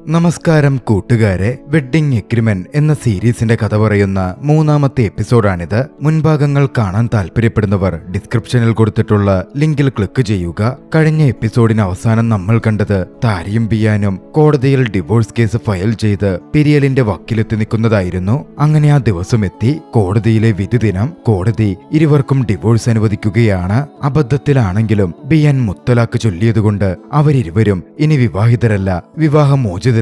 നമസ്കാരം കൂട്ടുകാരെ, wedding agreement എന്ന സീരീസിന്റെ കഥ പറയുന്ന മൂന്നാമത്തെ എപ്പിസോഡാണിത്. മുൻഭാഗങ്ങൾ കാണാൻ താല്പര്യപ്പെടുന്നവർ ഡിസ്ക്രിപ്ഷനിൽ കൊടുത്തിട്ടുള്ള ലിങ്കിൽ ക്ലിക്ക് ചെയ്യുക. കഴിഞ്ഞ എപ്പിസോഡിന് അവസാനം നമ്മൾ കണ്ടത് താരിയും ബിയാനും കോടതിയിൽ ഡിവോഴ്സ് കേസ് ഫയൽ ചെയ്ത് പിരിയലിന്റെ വക്കിലെത്തി നിൽക്കുന്നതായിരുന്നു. അങ്ങനെ ആ ദിവസം എത്തി. കോടതിയിലെ വിധി ദിനം. കോടതി ഇരുവർക്കും ഡിവോഴ്സ് അനുവദിക്കുകയാണ്. അബദ്ധത്തിലാണെങ്കിലും ബിയാൻ മുത്തലാഖ് ചൊല്ലിയതുകൊണ്ട് അവരിരുവരും ഇനി വിവാഹിതരല്ല, വിവാഹമോചിതരാണ്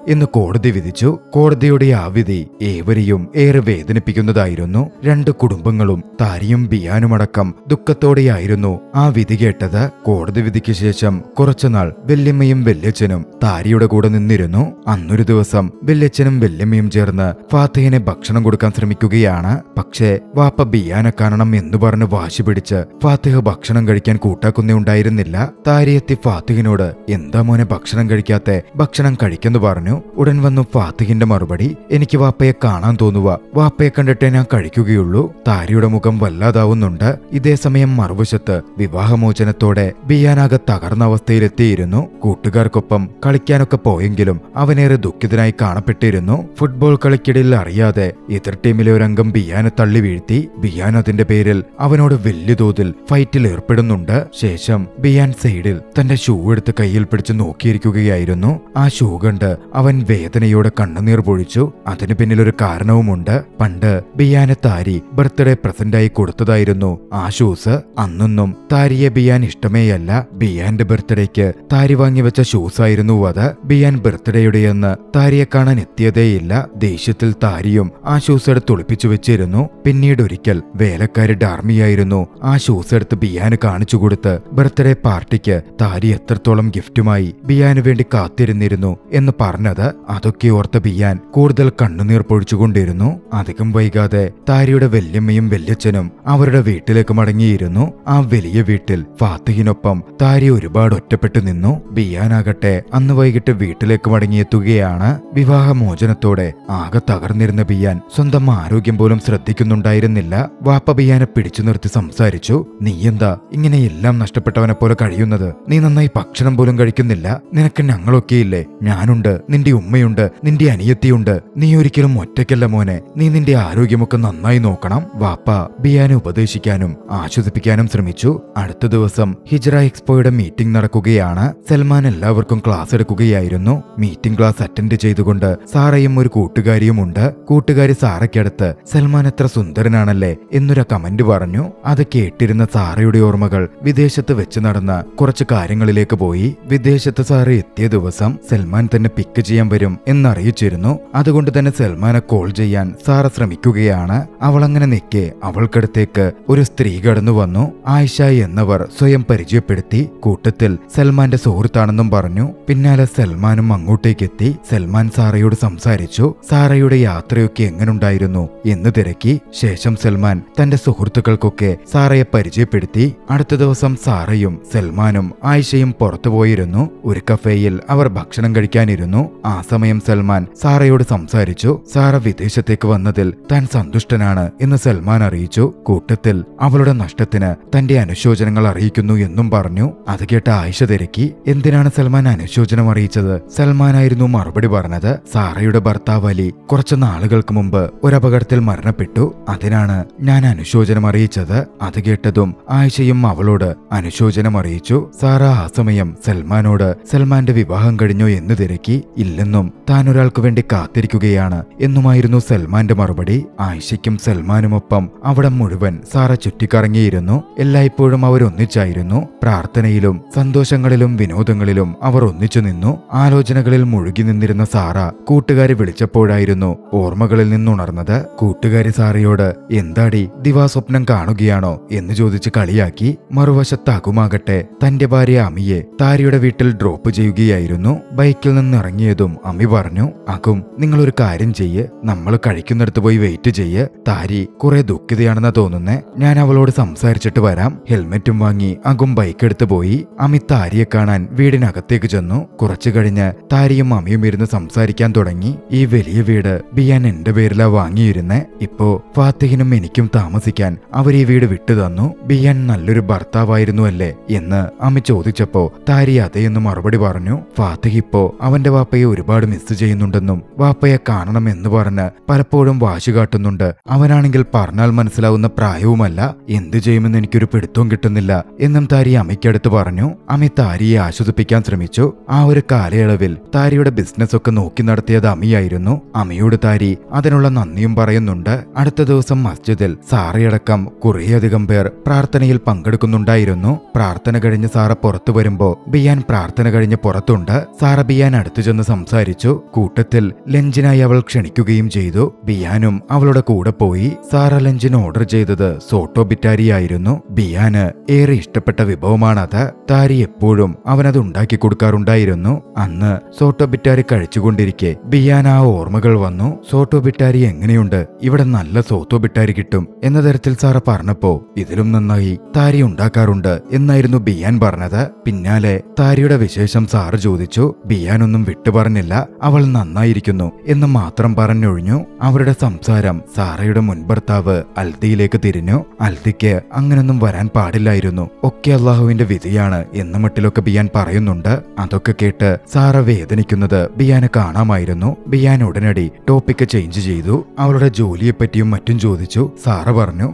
എന്ന് കോടതി വിധിച്ചു. കോടതിയുടെ ആ വിധി ഏവരെയും ഏറെ വേദനിപ്പിക്കുന്നതായിരുന്നു. രണ്ട് കുടുംബങ്ങളും താരിയും ബിയാനുമടക്കം ദുഃഖത്തോടെയായിരുന്നു ആ വിധി കേട്ടത്. കോടതി വിധിക്ക് ശേഷം കുറച്ചുനാൾ വല്യമ്മയും വല്യച്ഛനും താരിയുടെ കൂടെ നിന്നിരുന്നു. അന്നൊരു ദിവസം വല്യച്ഛനും വല്യമ്മയും ചേർന്ന് ഫാത്തിഹിനെ ഭക്ഷണം കൊടുക്കാൻ ശ്രമിക്കുകയാണ്. പക്ഷേ വാപ്പ ബിയാനെ കാണണം എന്ന് പറഞ്ഞ് വാശി പിടിച്ച് ഫാത്തിഹ് ഭക്ഷണം കഴിക്കാൻ കൂട്ടാക്കുന്നുണ്ടായിരുന്നില്ല. താരിയെത്തി ഫാത്തിഹിനോട് എന്താ മോനെ ഭക്ഷണം കഴിക്കാത്തെ, ഭക്ഷണം കഴിക്കെന്ന് പറഞ്ഞു. ഉടൻ വന്നു ഫാത്തിഹിന്റെ മറുപടി, എനിക്ക് വാപ്പയെ കാണാൻ തോന്നുക, വാപ്പയെ കണ്ടിട്ടേ ഞാൻ കഴിക്കുകയുള്ളൂ. താരിയുടെ മുഖം വല്ലാതാവുന്നുണ്ട്. ഇതേ സമയം മറുവശത്ത് വിവാഹമോചനത്തോടെ ബിയാനാകെ തകർന്ന അവസ്ഥയിലെത്തിയിരുന്നു. കൂട്ടുകാർക്കൊപ്പം കളിക്കാനൊക്കെ പോയെങ്കിലും അവനേറെ ദുഃഖിതനായി കാണപ്പെട്ടിരുന്നു. ഫുട്ബോൾ കളിക്കിടയിൽ അറിയാതെ എതിർ ടീമിലെ ഒരംഗം ബിയാനെ തള്ളി വീഴ്ത്തി. ബിയാൻ അതിന്റെ പേരിൽ അവനോട് വലിയ തോതിൽ ഫൈറ്റിൽ ഏർപ്പെടുന്നുണ്ട്. ശേഷം ബിയാൻ സൈഡിൽ തന്റെ ഷൂ എടുത്ത് കയ്യിൽ പിടിച്ച് നോക്കിയിരിക്കുകയായിരുന്നു. ആ ഷൂ കണ്ട് അവൻ വേദനയോടെ കണ്ണുനീർ പൊഴിച്ചു. അതിനു പിന്നിലൊരു കാരണവുമുണ്ട്. പണ്ട് ബിയാനെ താരി ബർത്ത്ഡേ പ്രസന്റായി കൊടുത്തതായിരുന്നു ആ ഷൂസ്. അന്നൊന്നും താരിയെ ബിയാൻ ഇഷ്ടമേയല്ല. ബിയാന്റെ ബർത്ത്ഡേക്ക് താരി വാങ്ങിവെച്ച ഷൂസ് ആയിരുന്നു അത്. ബിയാൻ ബർത്ത്ഡേയുടെയെന്ന് താരിയെ കാണാൻ എത്തിയതേയില്ല. ദേഷ്യത്തിൽ താരിയും ആ ഷൂസ് എടുത്ത് ഒളിപ്പിച്ചു വെച്ചിരുന്നു. പിന്നീട് ഒരിക്കൽ വേലക്കാരി ഡാർമിയായിരുന്നു ആ ഷൂസ് എടുത്ത് ബിയാന് കാണിച്ചു കൊടുത്ത് ബർത്ത്ഡേ പാർട്ടിക്ക് താരി എത്രത്തോളം ഗിഫ്റ്റുമായി ബിയാന് വേണ്ടി കാത്തിരുന്നിരുന്നു എന്ന് പറഞ്ഞത്. അതൊക്കെ ഓർത്ത ബിയാൻ കൂടുതൽ കണ്ണുനീർ പൊഴിച്ചുകൊണ്ടിരുന്നു. അധികം വൈകാതെ താരിയുടെ വല്യമ്മയും വല്യച്ഛനും അവരുടെ വീട്ടിലേക്ക് മടങ്ങിയിരുന്നു. ആ വലിയ വീട്ടിൽ ഫാത്തിഹിനൊപ്പം താരി ഒരുപാട് ഒറ്റപ്പെട്ടു നിന്നു. ബിയാനാകട്ടെ അന്ന് വൈകിട്ട് വീട്ടിലേക്ക് മടങ്ങിയെത്തുകയാണ്. വിവാഹമോചനത്തോടെ ആകെ തകർന്നിരുന്ന ബിയാൻ സ്വന്തം ആരോഗ്യം പോലും ശ്രദ്ധിക്കുന്നുണ്ടായിരുന്നില്ല. വാപ്പ ബിയാനെ പിടിച്ചു നിർത്തി സംസാരിച്ചു. നീ എന്താ ഇങ്ങനെ എല്ലാം നഷ്ടപ്പെട്ടവനെ പോലെ കഴിയുന്നത്? നീ നന്നായി ഭക്ഷണം പോലും കഴിക്കുന്നില്ല. നിനക്ക് ഞങ്ങളൊക്കെയില്ലേ? ഞാനുണ്ട്, നിന്റെ ഉമ്മയുണ്ട്, നിന്റെ അനിയത്തിയുണ്ട്. നീ ഒരിക്കലും ഒറ്റയ്ക്കല്ല മോനെ. നീ നിന്റെ ആരോഗ്യമൊക്കെ നന്നായി നോക്കണം. വാപ്പ ബിയാനെ ഉപദേശിക്കാനും ആശ്വസിപ്പിക്കാനും ശ്രമിച്ചു. അടുത്ത ദിവസം ഹിജ്റ എക്സ്പോയുടെ മീറ്റിംഗ് നടക്കുകയാണ്. സൽമാൻ എല്ലാവർക്കും ക്ലാസ് എടുക്കുകയായിരുന്നു. മീറ്റിംഗ് ക്ലാസ് അറ്റൻഡ് ചെയ്തുകൊണ്ട് സാറയും ഒരു കൂട്ടുകാരിയും ഉണ്ട്. കൂട്ടുകാരി സാറയ്ക്കടുത്ത് സൽമാൻ എത്ര സുന്ദരനാണല്ലേ എന്നൊരു കമന്റ് പറഞ്ഞു. അത് കേട്ടിരുന്ന സാറയുടെ ഓർമ്മകൾ വിദേശത്ത് വെച്ച് നടന്ന കുറച്ച് കാര്യങ്ങളിലേക്ക് പോയി. വിദേശത്ത് സാറ് എത്തിയ ദിവസം സൽമാൻ തന്നെ പിക്ക് ചെയ്യാൻ വരും എന്നറിയിച്ചിരുന്നു. അതുകൊണ്ട് തന്നെ സൽമാനെ കോൾ ചെയ്യാൻ സാറ ശ്രമിക്കുകയാണ്. അവളങ്ങനെ നിൽക്കെ അവൾക്കടുത്തേക്ക് ഒരു സ്ത്രീ കടന്നു വന്നു. ആയിഷ എന്നവർ സ്വയം പരിചയപ്പെടുത്തി. കൂട്ടത്തിൽ സൽമാന്റെ സുഹൃത്താണെന്നും പറഞ്ഞു. പിന്നാലെ സൽമാനും അങ്ങോട്ടേക്കെത്തി. സൽമാൻ സാറയോട് സംസാരിച്ചു. സാറയുടെ യാത്രയൊക്കെ എങ്ങനുണ്ടായിരുന്നു എന്ന് തിരക്കി. ശേഷം സൽമാൻ തന്റെ സുഹൃത്തുക്കൾക്കൊക്കെ സാറയെ പരിചയപ്പെടുത്തി. അടുത്ത ദിവസം സാറയും സൽമാനും ആയിഷയും പുറത്തുപോയിരുന്നു. ഒരു കഫേയിൽ അവർ ഭക്ഷണം കഴിക്കാനിരുന്നു. ആ സമയം സൽമാൻ സാറയോട് സംസാരിച്ചു. സാറ വിദേശത്തേക്ക് വന്നതിൽ താൻ സന്തുഷ്ടനാണ് എന്ന് സൽമാൻ അറിയിച്ചു. കൂട്ടത്തിൽ അവളുടെ നഷ്ടത്തിന് തന്റെ അനുശോചനങ്ങൾ അറിയിക്കുന്നു എന്നും പറഞ്ഞു. അത് കേട്ട ആയിഷ തിരക്കി, എന്തിനാണ് സൽമാൻ അനുശോചനം അറിയിച്ചത്? സൽമാനായിരുന്നു മറുപടി പറഞ്ഞത്. സാറയുടെ ഭർത്താവ് അലി കുറച്ചു നാളുകൾക്ക് മുമ്പ് ഒരപകടത്തിൽ മരണപ്പെട്ടു. അതിനാണ് ഞാൻ അനുശോചനം അറിയിച്ചത്. അത് കേട്ടതും ആയിഷയും അവളോട് അനുശോചനം അറിയിച്ചു. സാറ ആ സമയം സൽമാനോട് സൽമാന്റെ വിവാഹം കഴിഞ്ഞോ എന്ന് തിരക്കി. ഇല്ലെന്നും താൻ ഒരാൾക്ക് വേണ്ടി കാത്തിരിക്കുകയാണ് എന്നുമായിരുന്നു സൽമാന്റെ മറുപടി. ആയിഷയ്ക്കും സൽമാനുമൊപ്പം അവിടെ മുഴുവൻ സാറ ചുറ്റിക്കറങ്ങിയിരുന്നു. എല്ലായ്പ്പോഴും അവർ ഒന്നിച്ചായിരുന്നു. പ്രാർത്ഥനയിലും സന്തോഷങ്ങളിലും വിനോദങ്ങളിലും അവർ ഒന്നിച്ചു നിന്നു. ആലോചനകളിൽ മുഴുകി നിന്നിരുന്ന സാറ കൂട്ടുകാരി വിളിച്ചപ്പോഴായിരുന്നു ഓർമ്മകളിൽ നിന്നുണർന്നത്. കൂട്ടുകാരി സാറയോട് എന്താടി ദിവാസ്വപ്നം കാണുകയാണോ എന്ന് ചോദിച്ച് കളിയാക്കി. മറുവശത്ത് അകുമാകട്ടെ തന്റെ ഭാര്യ അമിയെ താരിയുടെ വീട്ടിൽ ഡ്രോപ്പ് ചെയ്യുകയായിരുന്നു. ബൈക്കിൽ നിന്ന് ഇറങ്ങിയതും അമി പറഞ്ഞു, അകും നിങ്ങളൊരു കാര്യം ചെയ്യ്, നമ്മൾ കഴിക്കുന്നിടത്ത് പോയി വെയിറ്റ് ചെയ്യ്. താരി കുറെ ദുഃഖിതയാണെന്നാ തോന്നുന്നേ. ഞാൻ അവളോട് സംസാരിച്ചിട്ട് വരാം. ഹെൽമെറ്റും വാങ്ങി അകും ബൈക്കിൽ ബൈക്കെടുത്ത് പോയി. അമി താരിയെ കാണാൻ വീടിനകത്തേക്ക് ചെന്നു. കുറച്ചു കഴിഞ്ഞ് താരിയും അമിയും ഇരുന്ന് സംസാരിക്കാൻ തുടങ്ങി. ഈ വലിയ വീട് ബിയാൻ എന്റെ പേരിലാ വാങ്ങിയിരുന്നേ. ഇപ്പോ ഫാത്തിഹിനും എനിക്കും താമസിക്കാൻ അവർ ഈ വീട് വിട്ടു തന്നു. ബിയാൻ നല്ലൊരു ഭർത്താവായിരുന്നു അല്ലേ എന്ന് അമി ചോദിച്ചപ്പോ താരി അതേയെന്ന് മറുപടി പറഞ്ഞു. ഫാത്തിഹ് ഇപ്പോ അവന്റെ വാപ്പയെ ഒരുപാട് മിസ് ചെയ്യുന്നുണ്ടെന്നും വാപ്പയെ കാണണം എന്ന് പറഞ്ഞ് പലപ്പോഴും വാശി കാട്ടുന്നുണ്ട്. അവനാണെങ്കിൽ പറഞ്ഞാൽ മനസ്സിലാവുന്ന പ്രായവുമല്ല. എന്തു ചെയ്യുമെന്ന് എനിക്കൊരു പിടുത്തവും കിട്ടുന്നില്ല എന്നും താരി അമിക്കടുത്ത് പറഞ്ഞു. അമി താരിയെ ആശ്വസിപ്പിക്കാൻ ശ്രമിച്ചു. ആ ഒരു കാലയളവിൽ താരിയുടെ ബിസിനസ് ഒക്കെ നോക്കി നടത്തിയത് അമിയായിരുന്നു. അമിയോട് താരി അതിനുള്ള നന്ദിയും പറയുന്നുണ്ട്. അടുത്ത ദിവസം മസ്ജിദിൽ സാറയടക്കം കുറേയധികം പേർ പ്രാർത്ഥനയിൽ പങ്കെടുക്കുന്നുണ്ടായിരുന്നു. പ്രാർത്ഥന കഴിഞ്ഞ് സാറ പുറത്തു വരുമ്പോ ബിയാൻ പ്രാർത്ഥന കഴിഞ്ഞ് പുറത്തുണ്ട്. സാറ ബിയാൻ അടുത്തു ചെന്ന് സംസാരിച്ചു. കൂട്ടത്തിൽ ലഞ്ചിനായി അവൾ ക്ഷണിക്കുകയും ചെയ്തു. ബിയാനും അവളുടെ കൂടെ പോയി. സാറ ലഞ്ചിന് ഓർഡർ ചെയ്തത് സോട്ടോ ബിറ്റാരിയായിരുന്നു. ബിയാന് ഏറെ ഇഷ്ടപ്പെട്ട വിഭവമാണത്. താരി എപ്പോഴും അവനത് ഉണ്ടാക്കി കൊടുക്കാറുണ്ടായിരുന്നു. അന്ന് സോട്ടോ ബിറ്റാരി കഴിച്ചുകൊണ്ടിരിക്കെ ബിയാൻ ആ ഓർമ്മകൾ വന്നു. സോട്ടോ ബിറ്റാരി എങ്ങനെയുണ്ട്? ഇവിടെ നല്ല സോട്ടോ ബിറ്റാരി കിട്ടും എന്ന തരത്തിൽ സാറ പറഞ്ഞപ്പോ ഇതിലും നന്നായി താരി ഉണ്ടാക്കാറുണ്ട് എന്നായിരുന്നു ബിയാൻ പറഞ്ഞത്. പിന്നാലെ താരിയുടെ വിശേഷം സാറ് ചോദിച്ചു. ബിയാനൊന്നും വിട്ടു പറഞ്ഞില്ല. അവൾ നന്നായിരിക്കുന്നു എന്ന് മാത്രം പറഞ്ഞൊഴിഞ്ഞു. അവരുടെ സംസാരം സാറയുടെ മുൻഭർത്താവ് അൽദിയിലേക്ക് തിരിഞ്ഞു. അൽദിക്ക് അങ്ങനൊന്നും വരാൻ പാടില്ലായിരുന്നു. ഒക്കെ അള്ളാഹുവിന്റെ വിധിയാണ് എന്ന മട്ടിലൊക്കെ ബിയാൻ പറയുന്നുണ്ട്. അതൊക്കെ കേട്ട് സാറ വേദനിക്കുന്നത് ബിയാന് കാണാമായിരുന്നു. ബിയാൻ ഉടനടി ടോപ്പിക്ക് ചേഞ്ച് ചെയ്തു. അവളുടെ ജോലിയെപ്പറ്റിയും മറ്റും ചോദിച്ചു. സാറ പറഞ്ഞു,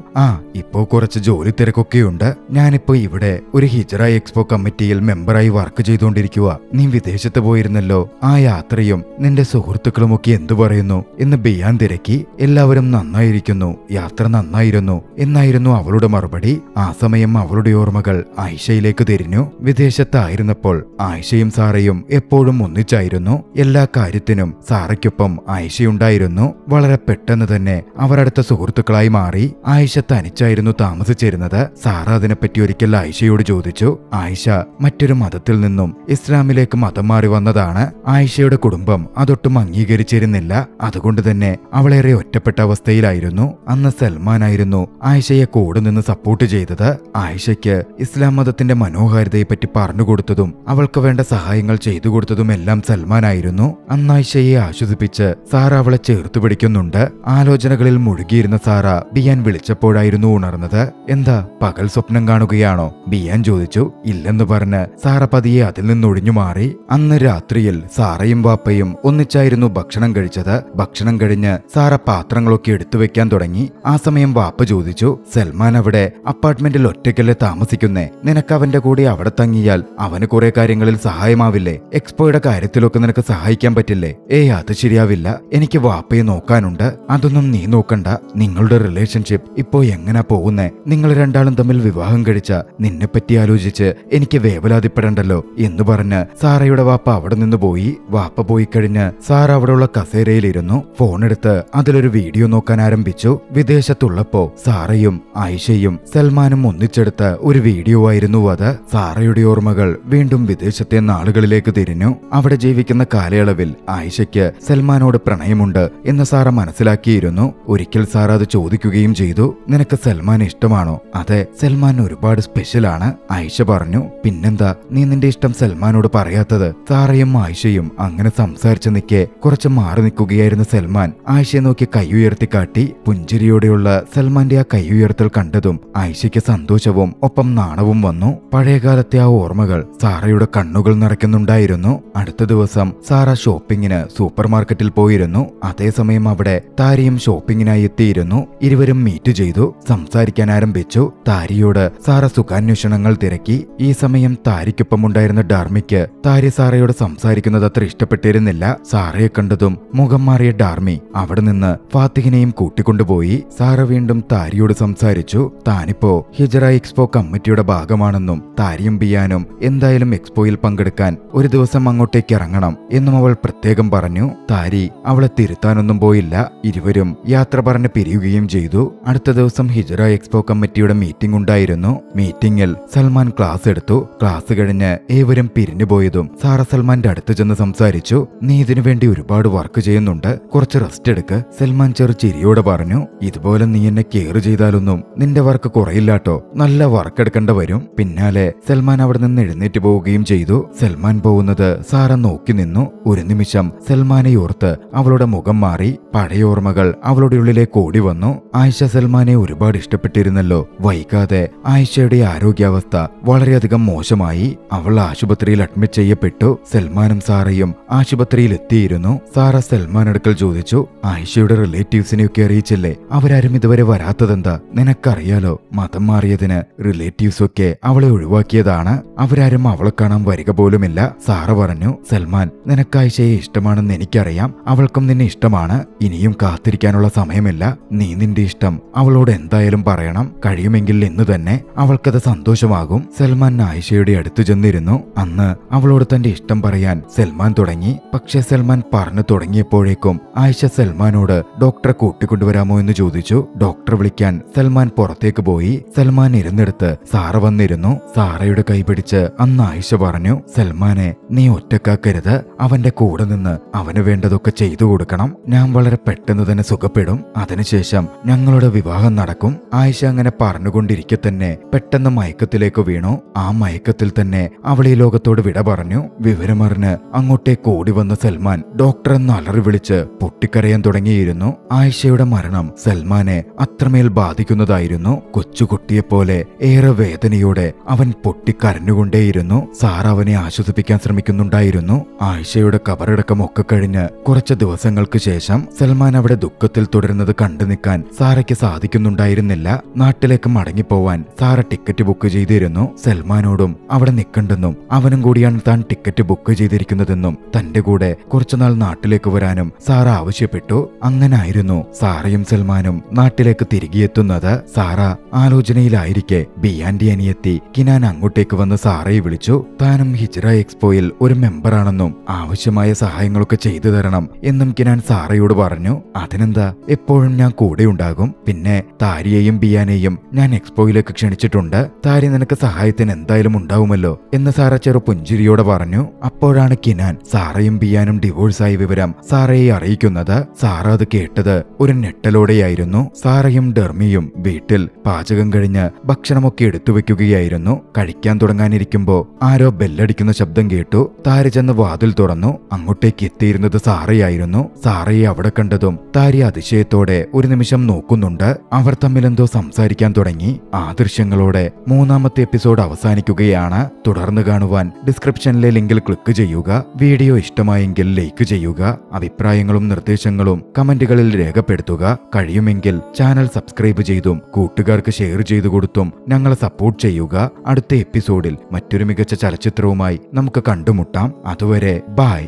ഇപ്പോ കുറച്ച് ജോലി തിരക്കൊക്കെയുണ്ട്. ഞാനിപ്പോ ഇവിടെ ഒരു ഹിജറ എക്സ്പോ കമ്മിറ്റിയിൽ മെമ്പറായി വർക്ക് ചെയ്തുകൊണ്ടിരിക്കുക. നീ വിദേശത്ത് പോയിരുന്നല്ലോ, ആ യാത്രയും നിന്റെ സുഹൃത്തുക്കളുമൊക്കെ എന്തു പറയുന്നു എന്ന് ബിയാൻ തിരക്കി. എല്ലാവരും നന്നായിരിക്കുന്നു, യാത്ര നന്നായിരുന്നു എന്നായിരുന്നു അവളുടെ മറുപടി. ആ സമയം അവളുടെ ഓർമ്മകൾ ആയിഷയിലേക്ക് തിരിഞ്ഞു. വിദേശത്തായിരുന്നപ്പോൾ ആയിഷയും സാറയും എപ്പോഴും ഒന്നിച്ചായിരുന്നു. എല്ലാ കാര്യത്തിനും സാറയ്ക്കൊപ്പം ആയിഷയുണ്ടായിരുന്നു. വളരെ പെട്ടെന്ന് തന്നെ അവർ അടുത്ത സുഹൃത്തുക്കളായി മാറി. ആയിഷ തനിച്ചായിരുന്നു താമസിച്ചിരുന്നത്. സാറ അതിനെപ്പറ്റി ഒരിക്കൽ ആയിഷയോട് ചോദിച്ചു. ആയിഷ മറ്റൊരു മതത്തിൽ നിന്നും ഇസ്ലാമിലേക്ക് മതം മാറി വന്നതാണ്. ആയിഷയുടെ കുടുംബം അതൊട്ടും അംഗീകരിച്ചിരുന്നില്ല. അതുകൊണ്ട് തന്നെ അവളേറെ ഒറ്റപ്പെട്ട അവസ്ഥയിലായിരുന്നു. അന്ന് സൽമാനായിരുന്നു ആയിഷയെ കൂടെ നിന്ന് സപ്പോർട്ട് ചെയ്തത്. ആയിഷയ്ക്ക് ഇസ്ലാം മതത്തിന്റെ മനോഹാരിതയെപ്പറ്റി പറഞ്ഞുകൊടുത്തതും അവൾക്ക് വേണ്ട സഹായങ്ങൾ ചെയ്തു കൊടുത്തതും എല്ലാം സൽമാനായിരുന്നു. അന്ന് ആയിഷയെ ആശ്വസിപ്പിച്ച് സാറ അവളെ ചേർത്തു പിടിക്കുന്നുണ്ട്. ആലോചനകളിൽ മുഴുകിയിരുന്ന സാറ ബിയാൻ വിളിച്ചപ്പോഴായിരുന്നു ഉണർന്നത്. എന്താ, പകൽ സ്വപ്നം കാണുകയാണോ? ബിയാൻ ചോദിച്ചു. ഇല്ലെന്ന് പറഞ്ഞ് സാറ പതിയെ അതിൽ നിന്നൊഴിഞ്ഞു മാറി. അന്ന് രാത്രിയിൽ സാറയും വാപ്പയും ഒന്നിച്ചായിരുന്നു ഭക്ഷണം കഴിച്ചത്. ഭക്ഷണം കഴിഞ്ഞ് സാറ പാത്രങ്ങളൊക്കെ എടുത്തു വെക്കാൻ തുടങ്ങി. ആ സമയം വാപ്പ ചോദിച്ചു, സൽമാൻ അവിടെ അപ്പാർട്ട്മെന്റിൽ ഒറ്റയ്ക്കല്ലേ താമസിക്കുന്നേ? നിനക്ക് അവന്റെ കൂടെ അവിടെ തങ്ങിയാൽ അവന് കുറെ കാര്യങ്ങളിൽ സഹായമാവില്ലേ? എക്സ്പോയുടെ കാര്യത്തിലൊക്കെ നിനക്ക് സഹായിക്കാൻ പറ്റില്ലേ? അത് ശരിയാവില്ല. എനിക്ക് വാപ്പയെ നോക്കാനുണ്ട്. അതൊന്നും നീ നോക്കണ്ട. നിങ്ങളുടെ റിലേഷൻഷിപ്പ് ഇപ്പോ എങ്ങനാ പോകുന്നേ? നിങ്ങൾ രണ്ടാളും തമ്മിൽ വിവാഹം കഴിച്ച നിന്നെപ്പറ്റി ആലോചിച്ച് എനിക്ക് വേവലാതിപ്പെടണ്ടല്ലോ എന്ന് പറഞ്ഞ് സാറയുടെ വാപ്പ അവിടെ നിന്ന് പോയി. വാപ്പ പോയി കഴിഞ്ഞ് സാറ അവിടെയുള്ള കസേരയിലിരുന്നു. ഫോണെടുത്ത് അതിലൊരു വീഡിയോ നോക്കാൻ ആരംഭിച്ചു. വിദേശത്തുള്ളപ്പോ സാറയും ആയിഷയും സൽമാനും ഒന്നിച്ചെടുത്ത ഒരു വീഡിയോ ആയിരുന്നു അത്. സാറയുടെ ഓർമ്മകൾ വീണ്ടും വിദേശത്തെ നാളുകളിലേക്ക് തിരിഞ്ഞു. അവിടെ ജീവിക്കുന്ന കാലയളവിൽ ആയിഷയ്ക്ക് സൽമാനോട് പ്രണയമുണ്ട് എന്ന് സാറ മനസ്സിലാക്കിയിരുന്നു. ഒരിക്കൽ സാറ അത് ചോദിക്കുകയും ചെയ്തു. നിനക്ക് സൽമാൻ ഇഷ്ടമാണോ? അതെ, സൽമാൻ ഒരുപാട് സ്പെഷ്യലാണ്, ആയിഷ പറഞ്ഞു. പിന്നെന്താ നീ നിന്റെ ഇഷ്ടം സൽമാനോട് പറയാത്തത്? സാറയും ആയിഷയും അങ്ങനെ സംസാരിച്ചു നിൽക്കെ കുറച്ച് മാറി നിൽക്കുകയായിരുന്ന സൽമാൻ ആയിഷയെ നോക്കി കൈയുയർത്തി കാട്ടി. പുഞ്ചിരിയോടെയുള്ള സൽമാന്റെ ആ കൈയുയർത്തൽ കണ്ടതും ആയിഷയ്ക്ക് സന്തോഷവും ഒപ്പം നാണവും വന്നു. പഴയകാലത്തെ ആ ഓർമ്മകൾ സാറയുടെ കണ്ണുകൾ നിറയ്ക്കുന്നുണ്ടായിരുന്നു. അടുത്ത ദിവസം സാറ ഷോപ്പിങ്ങിന് സൂപ്പർ മാർക്കറ്റിൽ പോയിരുന്നു. അതേസമയം അവിടെ താരിയും ഷോപ്പിങ്ങിനായി എത്തിയിരുന്നു. ഇരുവരും മീറ്റ് ചെയ്തു, സംസാരിക്കാൻ ആരംഭിച്ചു. താരിയോട് സാറ സുഖാന്വേഷണങ്ങൾ തിരക്കി. ഈ സമയം താരിക്കൊപ്പമുണ്ടായിരുന്ന ഡാർമിക്ക് താരി സാറയോട് സംസാരിക്കുന്നത് അത്ര ഇഷ്ടപ്പെട്ടിരുന്നില്ല. സാറയെ കണ്ടതും മുഖം മാറിയ ഡാർമി അവിടെ നിന്ന് ഫാത്തിഹിനെയും കൂട്ടിക്കൊണ്ടുപോയി. സാറ വീണ്ടും താരിയോട് സംസാരിച്ചു. താനിപ്പോ ഹിജറ എക്സ്പോ കമ്മിറ്റിയുടെ ഭാഗമാണെന്നും താരിയും ബിയാനും എന്തായാലും എക്സ്പോയിൽ പങ്കെടുക്കാൻ ഒരു ദിവസം അങ്ങോട്ടേക്ക് ഇറങ്ങണം എന്നും അവൾ പ്രത്യേകം പറഞ്ഞു. താരി അവളെ തിരുത്താനൊന്നും പോയില്ല. ഇരുവരും യാത്ര പറഞ്ഞ് പിരിയുകയും ചെയ്തു. അടുത്ത ദിവസം ഹിജറ എക്സ്പോ കമ്മിറ്റിയുടെ മീറ്റിംഗ് ഉണ്ടായിരുന്നു. മീറ്റിംഗിൽ സൽമാൻ ക്ലാസ് എടുത്തു. ക്ലാസ് കഴിഞ്ഞ് ഏവരും പിരിഞ്ഞുപോയതും സാറ സൽമാന്റെ അടുത്ത് ചെന്ന് സംസാരിച്ചു. നീ ഇതിനു വേണ്ടി ഒരുപാട് വർക്ക് ചെയ്യുന്നുണ്ട്, കുറച്ച് റെസ്റ്റ് എടുക്ക്. സൽമാൻ ചെറു ചിരിയോടെ പറഞ്ഞു. ഇതുപോലെ നീ എന്നെ കെയർ ചെയ്താലൊന്നും നിന്റെ വർക്ക് കുറയില്ലാട്ടോ, നല്ല വർക്ക് എടുക്കേണ്ട വരും. പിന്നാലെ സൽമാൻ അവിടെ നിന്ന് എഴുന്നേറ്റ് പോവുകയും ചെയ്തു. സൽമാൻ പോകുന്നത് സാറ നോക്കി നിന്നു. ഒരു നിമിഷം സൽമാനെ ഓർത്ത് അവളുടെ മുഖം മാറി. പഴയ ഓർമ്മകൾ അവളുടെ ഉള്ളിലേക്ക് ഓടി വന്നു. ആയിഷ സൽമാനെ ഒരുപാട് ഇഷ്ടപ്പെട്ടിരുന്നല്ലോ. വൈകാതെ ആയിഷയുടെ ആരോഗ്യാവസ്ഥ വളരെയധികം മോശമായി. അവൾ ആശുപത്രിയിൽ അഡ്മിറ്റ് ചെയ്യപ്പെട്ടു. സൽമാനും സാറയും ആശുപത്രിയിൽ എത്തിയിരുന്നു. സാറ സൽമാൻ അടുക്കൽ ചോദിച്ചു, ആയിഷയുടെ റിലേറ്റീവ്സിനെയൊക്കെ അറിയിച്ചില്ലേ? അവരാരും ഇതുവരെ വരാത്തതെന്താ? നിനക്കറിയാലോ, മതം മാറിയതിന് റിലേറ്റീവ്സൊക്കെ അവളെ ഒഴിവാക്കിയതാണ്. അവരാരും അവളെ കാണാൻ വരിക പോലുമില്ല. സാറ പറഞ്ഞു, സൽമാൻ, നിനക്ക് ആയിഷയെ ഇഷ്ടമാണെന്ന് എനിക്കറിയാം. അവൾക്കും നിന്നെ ഇഷ്ടമാണ്. ഇനിയും കാത്തിരിക്കാനുള്ള സമയമില്ല. നീ നിന്റെ ഇഷ്ടം അവളോട് എന്തായാലും പറയണം. കഴിയുമെങ്കിൽ ഇന്ന് തന്നെ. അവൾക്കത് സന്തോഷമാകും. സൽമാൻ ആയിഷയുടെ അടുത്തു ചെന്നിരുന്നു. അന്ന് അവളോട് തന്റെ ഇഷ്ടം പറയാൻ സൽമാൻ തുടങ്ങി. പക്ഷെ സൽമാൻ പറഞ്ഞു തുടങ്ങിയപ്പോഴേക്കും ആയിഷ സൽമാനോട് ഡോക്ടറെ കൂട്ടിക്കൊണ്ടുവരാമോ എന്ന് ചോദിച്ചു. ഡോക്ടറെ വിളിക്കാൻ സൽമാൻ പുറത്തേക്ക് പോയി. സൽമാൻ ഇരുന്നിടത്ത് സാറ വന്നിരുന്നു. സാറയുടെ കൈപിടിച്ച് അന്ന് ആയിഷ പറഞ്ഞു, സൽമാനെ നീ ഒറ്റക്കാക്കരുത്. അവന്റെ കൂടെ നിന്ന് അവന് വേണ്ടതൊക്കെ ചെയ്തു കൊടുക്കണം. ഞാൻ വളരെ പെട്ടെന്ന് തന്നെ സുഖപ്പെടും. അതിനുശേഷം ഞങ്ങളുടെ വിവാഹം നടക്കും. ആയിഷ അങ്ങനെ പറഞ്ഞുകൊണ്ടിരിക്കെ തന്നെ പെട്ടെന്ന് മയക്കത്തിലേക്ക് വീണു. ആ മയക്കത്തിൽ തന്നെ അവൾ ഈ ലോകത്തോട് വിട പറഞ്ഞു. വിവരമറിഞ്ഞ് അങ്ങോട്ടേക്ക് ഓടി വന്ന സൽമാൻ ഡോക്ടർ എന്ന് അലറി വിളിച്ച് പൊട്ടിക്കരയാൻ തുടങ്ങിയിരുന്നു. ആയിഷയുടെ മരണം സൽമാനെ അത്രമേൽ ബാധിക്കുന്നതായിരുന്നു. കൊച്ചുകുട്ടിയെപ്പോലെ ഏറെ വേദനയോടെ അവൻ പൊട്ടിക്കരഞ്ഞുകൊണ്ടേയിരുന്നു. സാറ അവനെ ആശ്വസിപ്പിക്കാൻ ശ്രമിക്കുന്നുണ്ടായിരുന്നു. ആയിഷയുടെ കബറടക്കമൊക്കെ കഴിഞ്ഞ് കുറച്ച് ദിവസങ്ങൾക്ക് ശേഷം സൽമാൻ അവിടെ ദുഃഖത്തിൽ തുടരുന്നത് കണ്ടു നിൽക്കാൻ സാറയ്ക്ക് സാധിക്കുന്നുണ്ടായിരുന്നില്ല. നാട്ടിലേക്ക് മടങ്ങിപ്പോവാൻ സാറ ടിക്കറ്റ് ബുക്ക് ചെയ്തിരുന്നു. സൽമാനോടും അവിടെ നിൽക്കണ്ടെന്നും അവനും കൂടിയാണ് താൻ ടിക്കറ്റ് ബുക്ക് ചെയ്തിരിക്കുന്നതെന്നും തന്റെ കൂടെ കുറച്ചുനാൾ നാട്ടിലേക്ക് വരാനും സാറ ആവശ്യപ്പെട്ടു. അങ്ങനായിരുന്നു സാറയും സൽമാനും നാട്ടിലേക്ക് തിരികെയെത്തുന്നത്. സാറ ആലോചനയിലായിരിക്കെ ബിയാന്റെ അനിയത്തി കിനാൻ അങ്ങോട്ടേക്ക് വന്ന് സാറയെ വിളിച്ചു. താനും ഹിജ്റ എക്സ്പോയിൽ ഒരു മെമ്പറാണെന്നും ആവശ്യമായ സഹായങ്ങളൊക്കെ ചെയ്തു തരണം എന്നും കിനാൻ സാറയോട് പറഞ്ഞു. അതിനെന്താ, എപ്പോഴും ഞാൻ കൂടെ ഉണ്ടാകും. പിന്നെ താരിയെയും ബിയാനെയും ഞാൻ എക്സ്പോയിലേക്ക് ക്ഷണിച്ചിട്ടുണ്ട്. താരി നിനക്ക് സഹായത്തിന് എന്തായാലും ഉണ്ടാവുമല്ലോ എന്ന് സാറ ചെറു പുഞ്ചിരിയോടെ പറഞ്ഞു. അപ്പോഴാണ് കിനാൻ സാറയും ബിയാനും ഡിവോഴ്സായ വിവരം സാറയെ അറിയിക്കുന്നത്. സാറ അത് കേട്ടത് ഒരു ഞെട്ടലോടെയായിരുന്നു. സാറയും ഡെർമിയും വീട്ടിൽ പാചകം കഴിഞ്ഞ് ഭക്ഷണമൊക്കെ എടുത്തു വെക്കുകയായിരുന്നു. കഴിക്കാൻ തുടങ്ങാനിരിക്കുമ്പോ ആരോ ബെല്ലടിക്കുന്ന ശബ്ദം കേട്ടു. താരി ചെന്ന് വാതിൽ തുറന്നു. അങ്ങോട്ടേക്ക് എത്തിയിരുന്നത് സാറയായിരുന്നു. സാറയെ അവിടെ കണ്ടതും താരി അതിശയത്തോടെ ഒരു നിമിഷം നോക്കുന്നുണ്ട്. അവർ തമ്മിലെന്തോ സംസാരിക്കാൻ തുടങ്ങി. ആ ദൃശ്യങ്ങളോടെ മൂന്നാമത്തെ എപ്പിസോഡ് അവസാനിക്കുകയാണ്. തുടർന്ന് കാണുവാൻ ഡിസ്ക്രിപ്ഷനിലെ ലിങ്കിൽ ക്ലിക്ക് ചെയ്യുക. വീഡിയോ ഇഷ്ടമായെങ്കിൽ ലൈക്ക് ചെയ്യുക. അഭിപ്രായങ്ങളും നിർദ്ദേശങ്ങളും കമന്റുകളിൽ രേഖപ്പെടുത്തുക. കഴിയുമെങ്കിൽ ചാനൽ സബ്സ്ക്രൈബ് ചെയ്തും കൂട്ടുകാർക്ക് ഷെയർ ചെയ്തു കൊടുത്തും ഞങ്ങളെ സപ്പോർട്ട് ചെയ്യുക. അടുത്ത എപ്പിസോഡിൽ മറ്റൊരു മികച്ച ചലച്ചിത്രവുമായി നമുക്ക് കണ്ടുമുട്ടാം. അതുവരെ ബൈ.